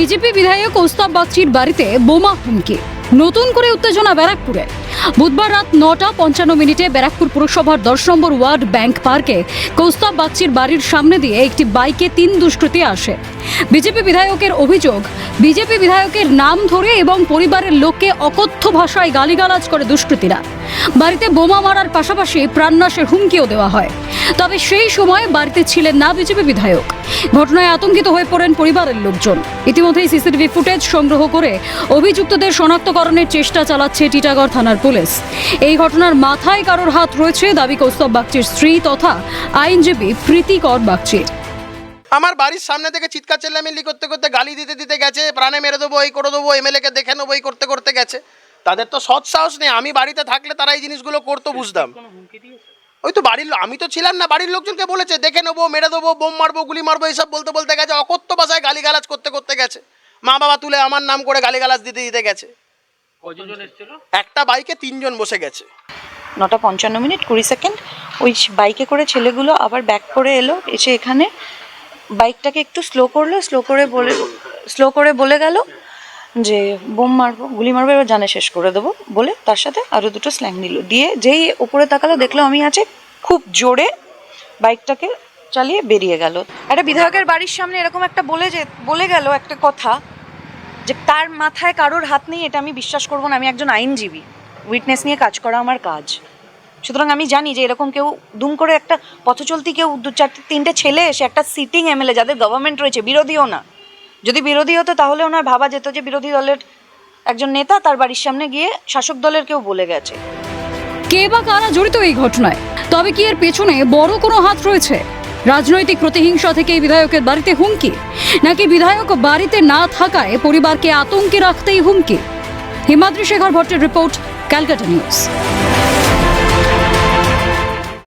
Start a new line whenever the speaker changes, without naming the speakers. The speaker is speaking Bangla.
বিজেপি বিধায়ক কৌস্তব বাগচির বাড়িতে বোমা হুমকি, নতুন করে উত্তেজনা ব্যারাকপুরে। বুধবার রাত 9:55 ব্যারাকপুর পুরসভার 10 নম্বর ওয়ার্ড ব্যাংক পার্কে কৌস্তব বাগচির বাড়ির সামনে দিয়ে একটি বাইকে 3 দুষ্কৃতী আসে। বিজেপি বিধায়কের অভিযোগ, বিজেপি বিধায়কের নাম ধরে এবং পরিবারের লোককে অকথ্য ভাষায় গালিগালাজ করে দুষ্কৃতীরা। বাড়িতে বোমা মারার পাশাপাশি প্রাণনাশের হুমকিও দেওয়া হয়। তবে সেই সময় বাড়িতে ছিলেন না বিজেপি বিধায়ক। ঘটনায় আতঙ্কিত হয়ে পড়েন পরিবারের লোকজন। ইতিমধ্যেই সিসিটিভি ফুটেজ সংগ্রহ করে অভিযুক্তদের শনাক্তকরণের চেষ্টা চালাচ্ছে টিটাগড় থানার পুলিশ। এই ঘটনার মাথায় কারোর হাত রয়েছে দাবি কৌস্তব বাগচির স্ত্রী তথা আইনজীবী প্রীতিকর বাগচির।
আমার বাড়ির সামনে থেকে চিৎকার চেল্লামিল্লি করতে করতে গালি দিতে দিতে গেছে, প্রাণে মেরে দেবো, এই করে দেবো, এমএলএকে দেখে নেবো, এই করতে করতে গেছে। তাদের তো সৎ সাহস নেই। আমি বাড়িতে থাকলে তারা এই জিনিসগুলো করতো, বুঝতাম। ওই তো বাড়ির আমি তো ছিলাম না, বাড়ির লোকজনকে বলেছে দেখে নেবো, মেরে দেবো, বোম মারবো, গুলি মারবো, এইসব বলতে বলতে গেছে। অকথ্য ভাষায় গালিগালাজ করতে করতে গেছে। মা বাবা তুলে আমার নাম করে গালিগালাজ দিতে দিতে গেছে। একটা বাইকে 3 জন বসে গেছে।
9:55 20 সেকেন্ড ওই বাইকে করে ছেলেগুলো আবার ব্যাক করে এলো, এসে এখানে বাইকটাকে একটু স্লো করলো, স্লো করে বলে গেল যে বোম মারবো, গুলি মারবো, এবার জানে শেষ করে দেবো বলে তার সাথে আরও 2টো স্ল্যাং নিল। দিয়ে যেই উপরে তাকালো দেখলো আমি আছে, খুব জোরে বাইকটাকে চালিয়ে বেরিয়ে গেল। একটা বিধায়কের বাড়ির সামনে এরকম একটা বলে গেল একটা কথা যে তার মাথায় কারোর হাত নেই, এটা আমি বিশ্বাস করবো না। আমি একজন আইনজীবী, উইটনেস নিয়ে কাজ করা আমার কাজ। সুতরাং আমি জানি যে এরকম কেউ দুম করে একটা পথচলতি কেউ 2-4-3টে ছেলে এসে একটা সিটিং এমএলএ যাদের গভর্নমেন্ট রয়েছে, বিরোধীও না, যদি বিরোধী হতো তাহলে ওনার ভাবা যেত যে বিরোধী দলের একজন নেতা তার বাড়ির সামনে গিয়ে শাসক দলের কেউ বলে গেছে।
কে বা কারা জড়িত এই ঘটনায়? তবে কি এর পেছনে বড় কোনো হাত রয়েছে? রাজনৈতিক প্রতিহিংসা থেকে এই বিধায়কের বাড়িতে হুমকি, নাকি বিধায়ক বাড়িতে না থাকায় পরিবারকে আতঙ্কে রাখতেই হুমকি? হিমাদ্রি শেখর ভট্টের রিপোর্ট, ক্যালকাটা নিউজ।